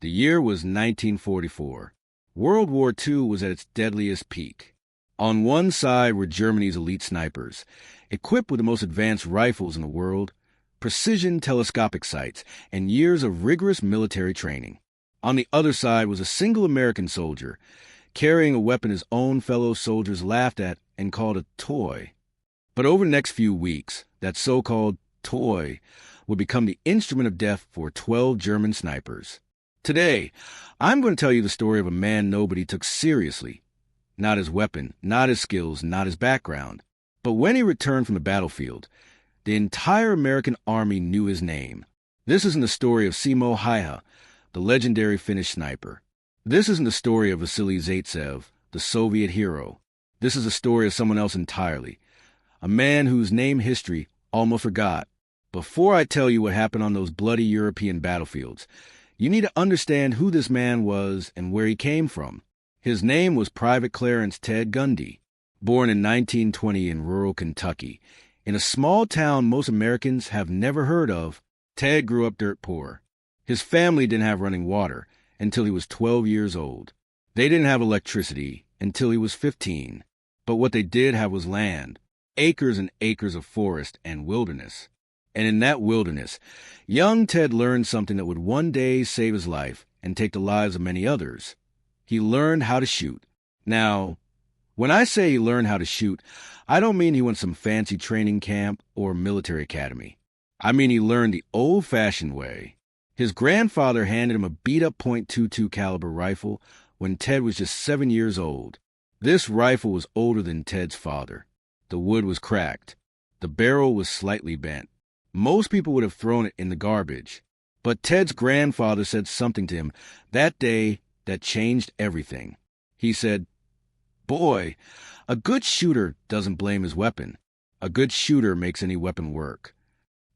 The year was 1944. World War II was at its deadliest peak. On one side were Germany's elite snipers, equipped with the most advanced rifles in the world, precision telescopic sights, and years of rigorous military training. On the other side was a single American soldier, carrying a weapon his own fellow soldiers laughed at and called a toy. But over the next few weeks, that so-called toy would become the instrument of death for 12 German snipers. Today, I'm going to tell you the story of a man nobody took seriously. Not his weapon, not his skills, not his background. But when he returned from the battlefield, the entire American army knew his name. This isn't the story of Simo Häyhä, the legendary Finnish sniper. This isn't the story of Vasily Zaitsev, the Soviet hero. This is the story of someone else entirely. A man whose name history almost forgot. Before I tell you what happened on those bloody European battlefields, you need to understand who this man was and where he came from. His name was Private Clarence Ted Gundy, born in 1920 in rural Kentucky. In a small town most Americans have never heard of, Ted grew up dirt poor. His family didn't have running water until he was 12 years old. They didn't have electricity until he was 15. But what they did have was land, acres and acres of forest and wilderness. And in that wilderness, young Ted learned something that would one day save his life and take the lives of many others. He learned how to shoot. Now, when I say he learned how to shoot, I don't mean he went some fancy training camp or military academy. I mean he learned the old-fashioned way. His grandfather handed him a beat-up .22 caliber rifle when Ted was just 7 years old. This rifle was older than Ted's father. The wood was cracked. The barrel was slightly bent. Most people would have thrown it in the garbage. But Ted's grandfather said something to him that day that changed everything. He said, "Boy, a good shooter doesn't blame his weapon. A good shooter makes any weapon work."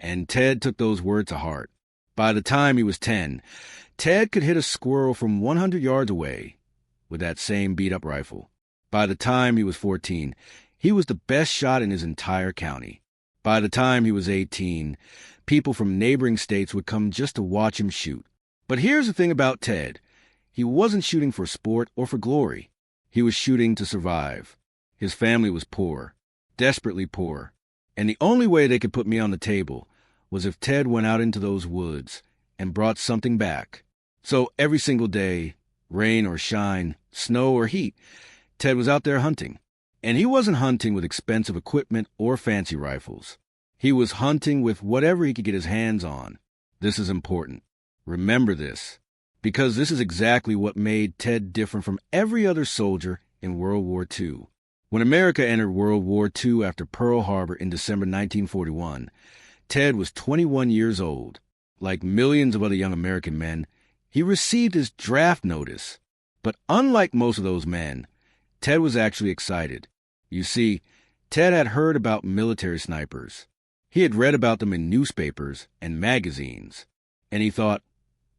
And Ted took those words to heart. By the time he was 10, Ted could hit a squirrel from 100 yards away with that same beat-up rifle. By the time he was 14, he was the best shot in his entire county. By the time he was 18, people from neighboring states would come just to watch him shoot. But here's the thing about Ted. He wasn't shooting for sport or for glory. He was shooting to survive. His family was poor, desperately poor. And the only way they could put me on the table was if Ted went out into those woods and brought something back. So every single day, rain or shine, snow or heat, Ted was out there hunting. And he wasn't hunting with expensive equipment or fancy rifles. He was hunting with whatever he could get his hands on. This is important. Remember this, because this is exactly what made Ted different from every other soldier in World War II. When America entered World War II after Pearl Harbor in December 1941, Ted was 21 years old. Like millions of other young American men, he received his draft notice. But unlike most of those men, Ted was actually excited. You see, Ted had heard about military snipers. He had read about them in newspapers and magazines. And he thought,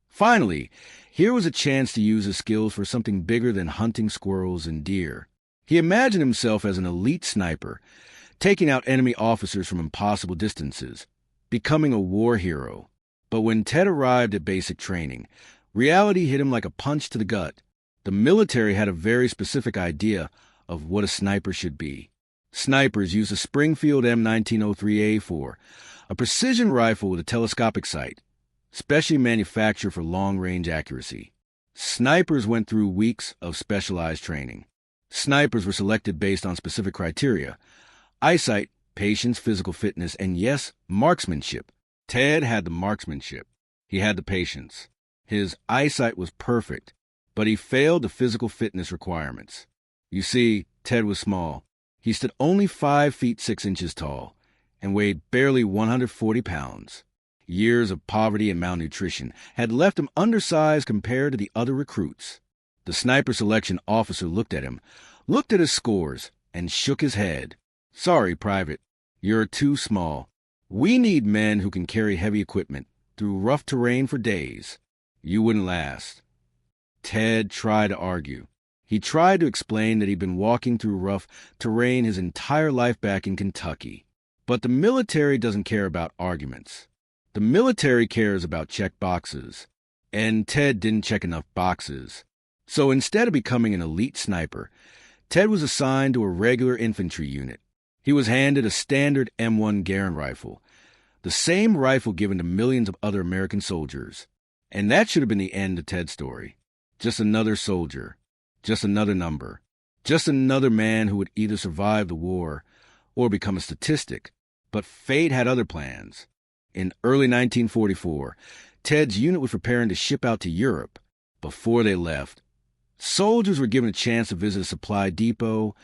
finally, here was a chance to use his skills for something bigger than hunting squirrels and deer. He imagined himself as an elite sniper, taking out enemy officers from impossible distances, becoming a war hero. But when Ted arrived at basic training, reality hit him like a punch to the gut. The military had a very specific idea of what a sniper should be. Snipers use a Springfield M1903A4, a precision rifle with a telescopic sight, specially manufactured for long-range accuracy. Snipers went through weeks of specialized training. Snipers were selected based on specific criteria: eyesight, patience, physical fitness, and yes, marksmanship. Ted had the marksmanship. He had the patience. His eyesight was perfect, but he failed the physical fitness requirements. You see, Ted was small. He stood only 5 feet 6 inches tall and weighed barely 140 pounds. Years of poverty and malnutrition had left him undersized compared to the other recruits. The sniper selection officer looked at him, looked at his scores, and shook his head. "Sorry, Private, you're too small. We need men who can carry heavy equipment through rough terrain for days. You wouldn't last." Ted tried to argue. He tried to explain that he'd been walking through rough terrain his entire life back in Kentucky. But the military doesn't care about arguments. The military cares about check boxes. and Ted didn't check enough boxes. So instead of becoming an elite sniper, Ted was assigned to a regular infantry unit. He was handed a standard M1 Garand rifle, the same rifle given to millions of other American soldiers. And that should have been the end of Ted's story. Just another soldier, just another number, just another man who would either survive the war or become a statistic. But fate had other plans. In early 1944, Ted's unit was preparing to ship out to Europe. Before they left, soldiers were given a chance to visit a supply depot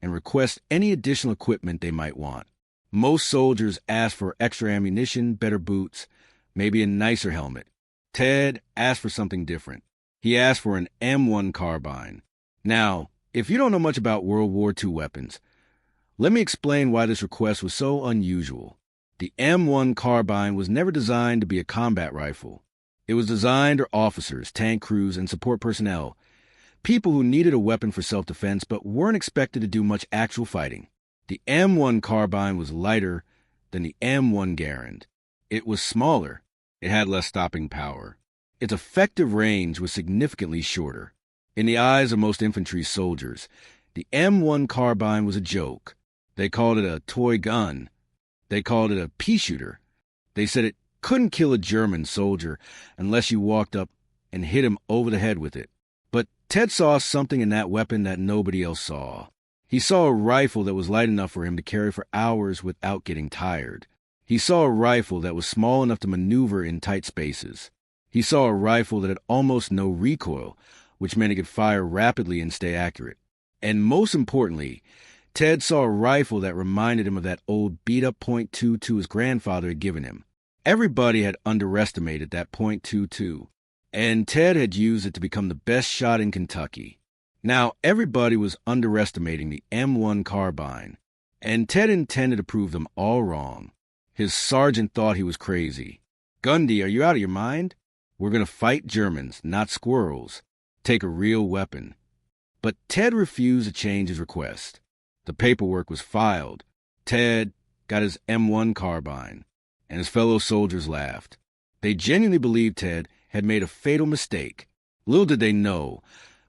and request any additional equipment they might want. Most soldiers asked for extra ammunition, better boots, maybe a nicer helmet. Ted asked for something different. He asked for an M1 Carbine. Now, if you don't know much about World War II weapons, let me explain why this request was so unusual. The M1 Carbine was never designed to be a combat rifle. It was designed for officers, tank crews, and support personnel, people who needed a weapon for self-defense but weren't expected to do much actual fighting. The M1 Carbine was lighter than the M1 Garand. It was smaller. It had less stopping power. Its effective range was significantly shorter. In the eyes of most infantry soldiers, the M1 Carbine was a joke. They called it a toy gun. They called it a peashooter. They said it couldn't kill a German soldier unless you walked up and hit him over the head with it. But Ted saw something in that weapon that nobody else saw. He saw a rifle that was light enough for him to carry for hours without getting tired. He saw a rifle that was small enough to maneuver in tight spaces. He saw a rifle that had almost no recoil, which meant it could fire rapidly and stay accurate. And most importantly, Ted saw a rifle that reminded him of that old beat-up .22 his grandfather had given him. Everybody had underestimated that .22, and Ted had used it to become the best shot in Kentucky. Now, everybody was underestimating the M1 Carbine, and Ted intended to prove them all wrong. His sergeant thought he was crazy. "Gundy, are you out of your mind? We're going to fight Germans, not squirrels. Take a real weapon." But Ted refused to change his request. The paperwork was filed. Ted got his M1 Carbine, and his fellow soldiers laughed. They genuinely believed Ted had made a fatal mistake. Little did they know,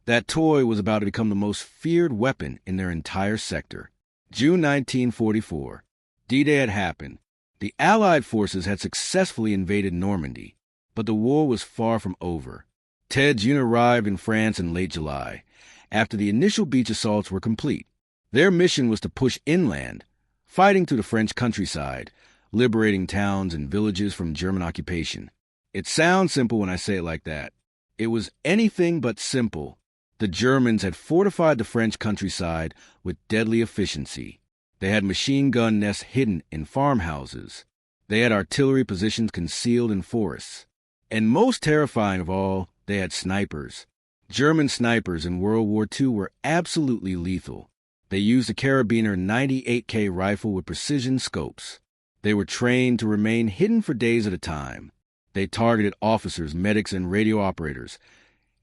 that toy was about to become the most feared weapon in their entire sector. June 1944. D-Day had happened. The Allied forces had successfully invaded Normandy, but the war was far from over. Ted's unit arrived in France in late July, after the initial beach assaults were complete. Their mission was to push inland, fighting through the French countryside, liberating towns and villages from German occupation. It sounds simple when I say it like that. It was anything but simple. The Germans had fortified the French countryside with deadly efficiency. They had machine gun nests hidden in farmhouses. They had artillery positions concealed in forests. And most terrifying of all, they had snipers. German snipers in World War II were absolutely lethal. They used a carabiner 98K rifle with precision scopes. They were trained to remain hidden for days at a time. They targeted officers, medics, and radio operators,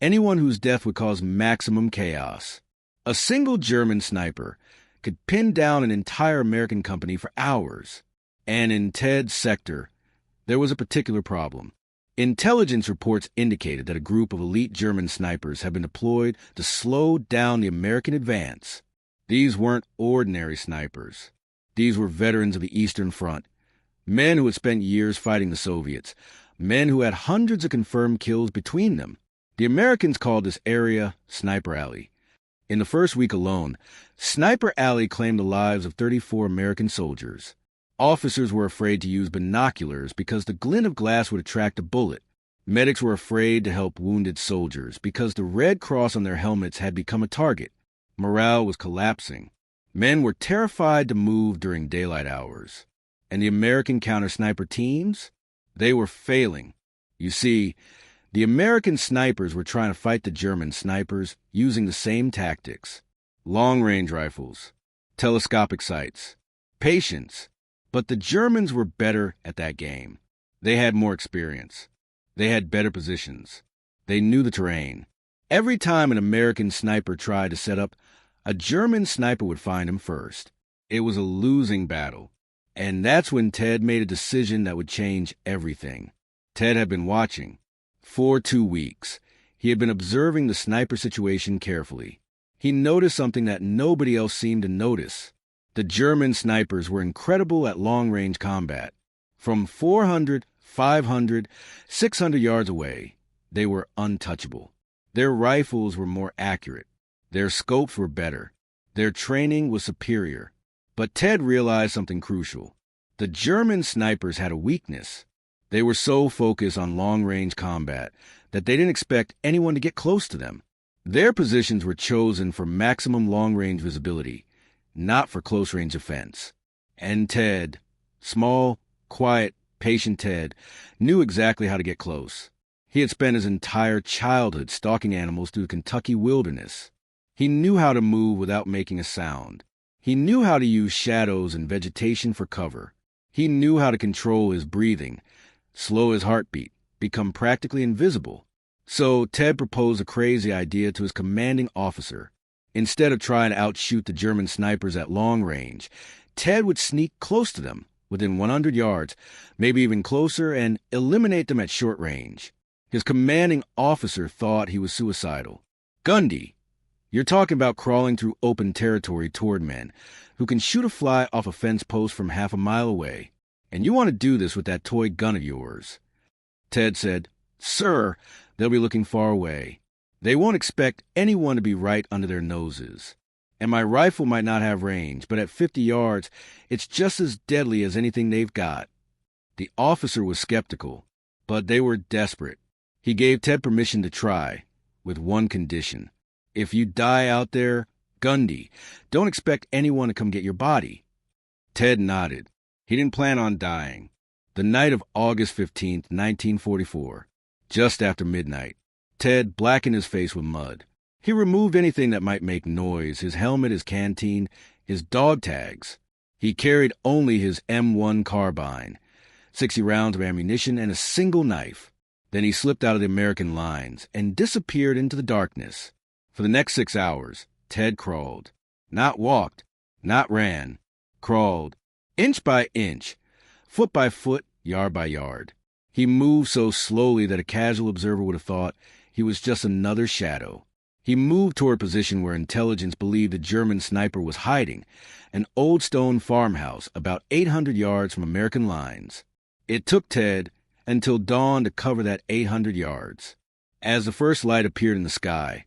anyone whose death would cause maximum chaos. A single German sniper could pin down an entire American company for hours. And in Ted's sector, there was a particular problem. Intelligence reports indicated that a group of elite German snipers had been deployed to slow down the American advance. These weren't ordinary snipers. These were veterans of the Eastern Front, men who had spent years fighting the Soviets, men who had hundreds of confirmed kills between them. The Americans called this area Sniper Alley. In the first week alone, Sniper Alley claimed the lives of 34 American soldiers. Officers were afraid to use binoculars because the glint of glass would attract a bullet. Medics were afraid to help wounded soldiers because the red cross on their helmets had become a target. Morale was collapsing. Men were terrified to move during daylight hours. And the American counter-sniper teams? They were failing. You see, the American snipers were trying to fight the German snipers using the same tactics. Long-range rifles, telescopic sights, patience. But the Germans were better at that game. They had more experience. They had better positions. They knew the terrain. Every time an American sniper tried to set up, a German sniper would find him first. It was a losing battle. And that's when Ted made a decision that would change everything. Ted had been watching. For 2 weeks, he had been observing the sniper situation carefully. He noticed something that nobody else seemed to notice. The German snipers were incredible at long-range combat. From 400, 500, 600 yards away, they were untouchable. Their rifles were more accurate. Their scopes were better. Their training was superior. But Ted realized something crucial. The German snipers had a weakness. They were so focused on long-range combat that they didn't expect anyone to get close to them. Their positions were chosen for maximum long-range visibility, not for close-range defense. And Ted, small, quiet, patient Ted, knew exactly how to get close. He had spent his entire childhood stalking animals through the Kentucky wilderness. He knew how to move without making a sound. He knew how to use shadows and vegetation for cover. He knew how to control his breathing, slow his heartbeat, become practically invisible. So Ted proposed a crazy idea to his commanding officer. Instead of trying to outshoot the German snipers at long range, Ted would sneak close to them, within 100 yards, maybe even closer, and eliminate them at short range. His commanding officer thought he was suicidal. "Gundy, you're talking about crawling through open territory toward men who can shoot a fly off a fence post from half a mile away, and you want to do this with that toy gun of yours." Ted said, "Sir, they'll be looking far away. They won't expect anyone to be right under their noses. And my rifle might not have range, but at 50 yards, it's just as deadly as anything they've got." The officer was skeptical, but they were desperate. He gave Ted permission to try, with one condition. "If you die out there, Gundy, don't expect anyone to come get your body." Ted nodded. He didn't plan on dying. The night of August 15th, 1944, just after midnight, Ted blackened his face with mud. He removed anything that might make noise, his helmet, his canteen, his dog tags. He carried only his M1 Carbine, 60 rounds of ammunition, and a single knife. Then he slipped out of the American lines and disappeared into the darkness. For the next 6 hours, Ted crawled. Not walked, not ran. Crawled, inch by inch, foot by foot, yard by yard. He moved so slowly that a casual observer would have thought he was just another shadow. He moved toward a position where intelligence believed the German sniper was hiding, an old stone farmhouse about 800 yards from American lines. It took Ted until dawn to cover that 800 yards. As the first light appeared in the sky,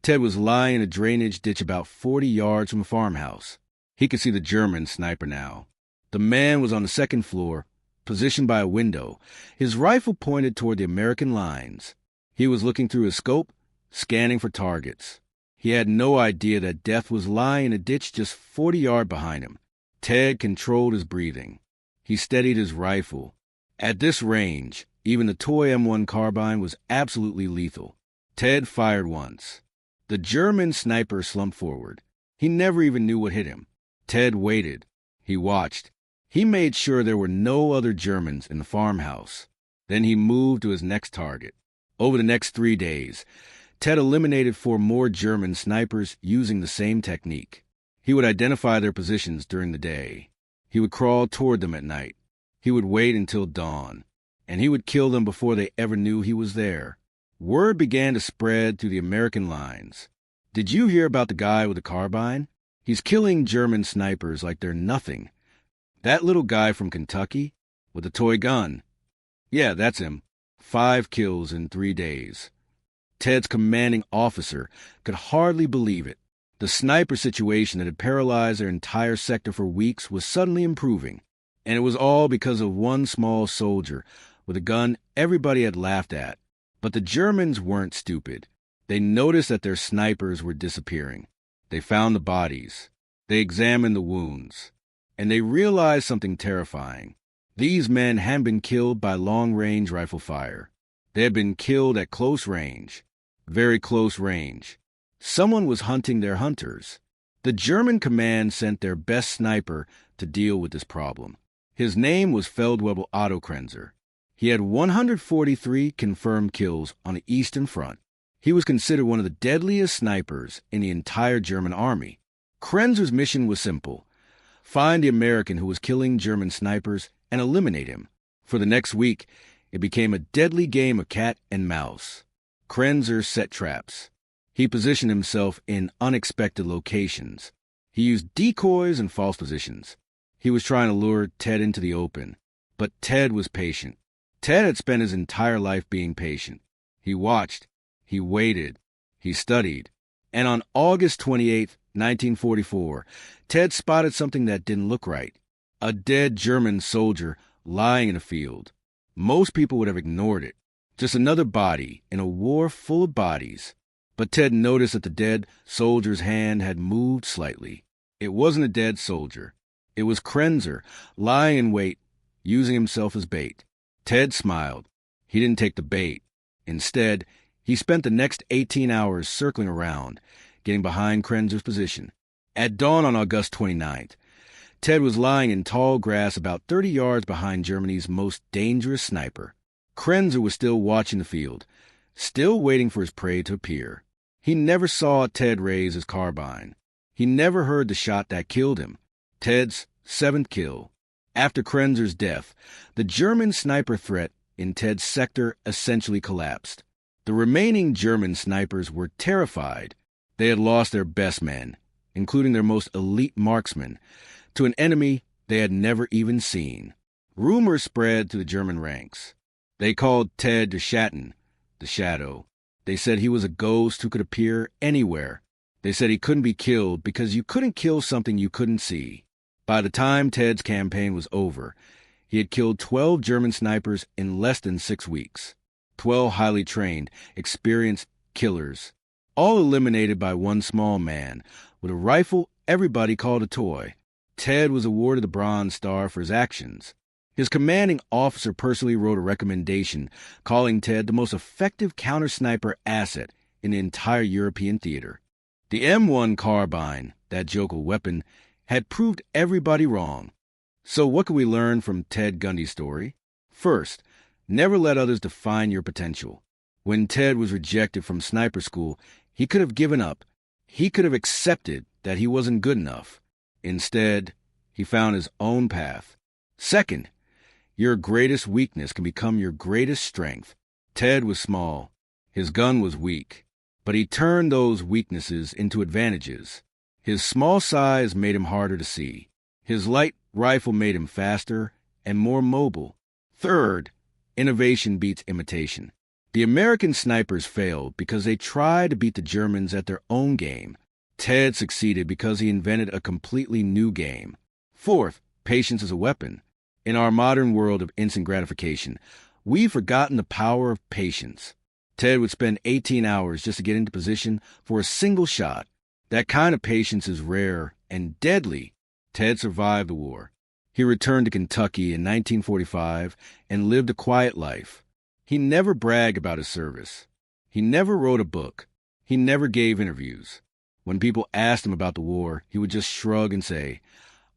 Ted was lying in a drainage ditch about 40 yards from the farmhouse. He could see the German sniper now. The man was on the second floor, positioned by a window, his rifle pointed toward the American lines. He was looking through his scope, scanning for targets. He had no idea that death was lying in a ditch just 40 yards behind him. Ted controlled his breathing. He steadied his rifle. At this range, even the toy M1 Carbine was absolutely lethal. Ted fired once. The German sniper slumped forward. He never even knew what hit him. Ted waited. He watched. He made sure there were no other Germans in the farmhouse. Then he moved to his next target. Over the next 3 days, Ted eliminated 4 more German snipers using the same technique. He would identify their positions during the day. He would crawl toward them at night. He would wait until dawn, and he would kill them before they ever knew he was there. Word began to spread through the American lines. "Did you hear about the guy with the carbine? He's killing German snipers like they're nothing. That little guy from Kentucky with the toy gun. Yeah, that's him. 5 kills in 3 days. Ted's commanding officer could hardly believe it. The sniper situation that had paralyzed their entire sector for weeks was suddenly improving. And it was all because of one small soldier with a gun everybody had laughed at. But the Germans weren't stupid. They noticed that their snipers were disappearing. They found the bodies. They examined the wounds. And they realized something terrifying. These men hadn't been killed by long-range rifle fire. They had been killed at close range. Very close range. Someone was hunting their hunters. The German command sent their best sniper to deal with this problem. His name was Feldwebel Ottokrenzer. He had 143 confirmed kills on the Eastern Front. He was considered one of the deadliest snipers in the entire German army. Krenzer's mission was simple: find the American who was killing German snipers and eliminate him. For the next week, It became a deadly game of cat and mouse. Krenzer set traps. He positioned himself in unexpected locations. He used decoys and false positions. He was trying to lure Ted into the open. But Ted was patient. Ted had spent his entire life being patient. He watched. He waited. He studied. And on August 28, 1944, Ted spotted something that didn't look right. A dead German soldier lying in a field. Most people would have ignored it. Just another body in a war full of bodies. But Ted noticed that the dead soldier's hand had moved slightly. It wasn't a dead soldier. It was Krenzer, lying in wait, using himself as bait. Ted smiled. He didn't take the bait. Instead, he spent the next 18 hours circling around, getting behind Krenzer's position. At dawn on August 29th, Ted was lying in tall grass about 30 yards behind Germany's most dangerous sniper. Krenzer was still watching the field, still waiting for his prey to appear. He never saw Ted raise his carbine. He never heard the shot that killed him. Ted's 7th kill. After Krenzer's death, the German sniper threat in Ted's sector essentially collapsed. The remaining German snipers were terrified. They had lost their best men, including their most elite marksmen, to an enemy they had never even seen. Rumors spread to the German ranks. They called Ted der Schatten, the Shadow. They said he was a ghost who could appear anywhere. They said he couldn't be killed because you couldn't kill something you couldn't see. By the time Ted's campaign was over, he had killed 12 German snipers in less than 6 weeks. 12 highly trained, experienced killers, all eliminated by one small man with a rifle everybody called a toy. Ted was awarded the Bronze Star for his actions. His commanding officer personally wrote a recommendation calling Ted the most effective counter-sniper asset in the entire European theater. The M1 Carbine, that jokel weapon, had proved everybody wrong. So what can we learn from Ted Gundy's story? First, never let others define your potential. When Ted was rejected from sniper school, he could have given up. He could have accepted that he wasn't good enough. Instead, he found his own path. Second, your greatest weakness can become your greatest strength. Ted was small. His gun was weak. But he turned those weaknesses into advantages. His small size made him harder to see. His light rifle made him faster and more mobile. Third, innovation beats imitation. The American snipers failed because they tried to beat the Germans at their own game. Ted succeeded because he invented a completely new game. Fourth, patience is a weapon. In our modern world of instant gratification, we've forgotten the power of patience. Ted would spend 18 hours just to get into position for a single shot. That kind of patience is rare and deadly. Ted survived the war. He returned to Kentucky in 1945 and lived a quiet life. He never bragged about his service. He never wrote a book. He never gave interviews. When people asked him about the war, he would just shrug and say,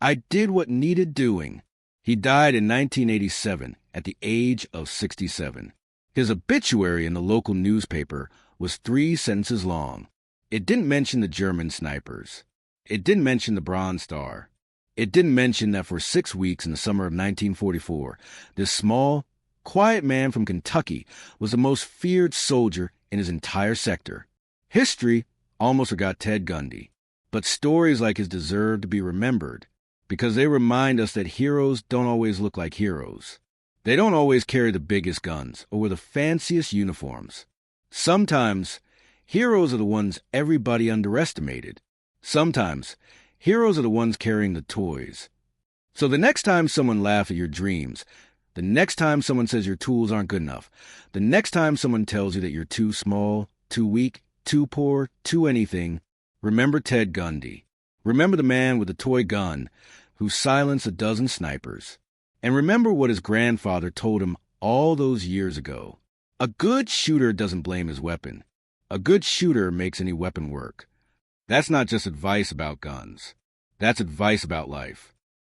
"I did what needed doing." He died in 1987 at the age of 67. His obituary in the local newspaper was 3 sentences long. It didn't mention the German snipers. It didn't mention the Bronze Star. It didn't mention that for 6 weeks in the summer of 1944, this small, quiet man from Kentucky was the most feared soldier in his entire sector. History almost forgot Ted Gundy, but stories like his deserve to be remembered because they remind us that heroes don't always look like heroes. They don't always carry the biggest guns or wear the fanciest uniforms. Sometimes, heroes are the ones everybody underestimated. Sometimes, heroes are the ones carrying the toys. So the next time someone laughs at your dreams, the next time someone says your tools aren't good enough, the next time someone tells you that you're too small, too weak, too poor, too anything, remember Ted Gundy. Remember the man with the toy gun who silenced a dozen snipers. And remember what his grandfather told him all those years ago. A good shooter doesn't blame his weapon. A good shooter makes any weapon work. That's not just advice about guns. That's advice about life.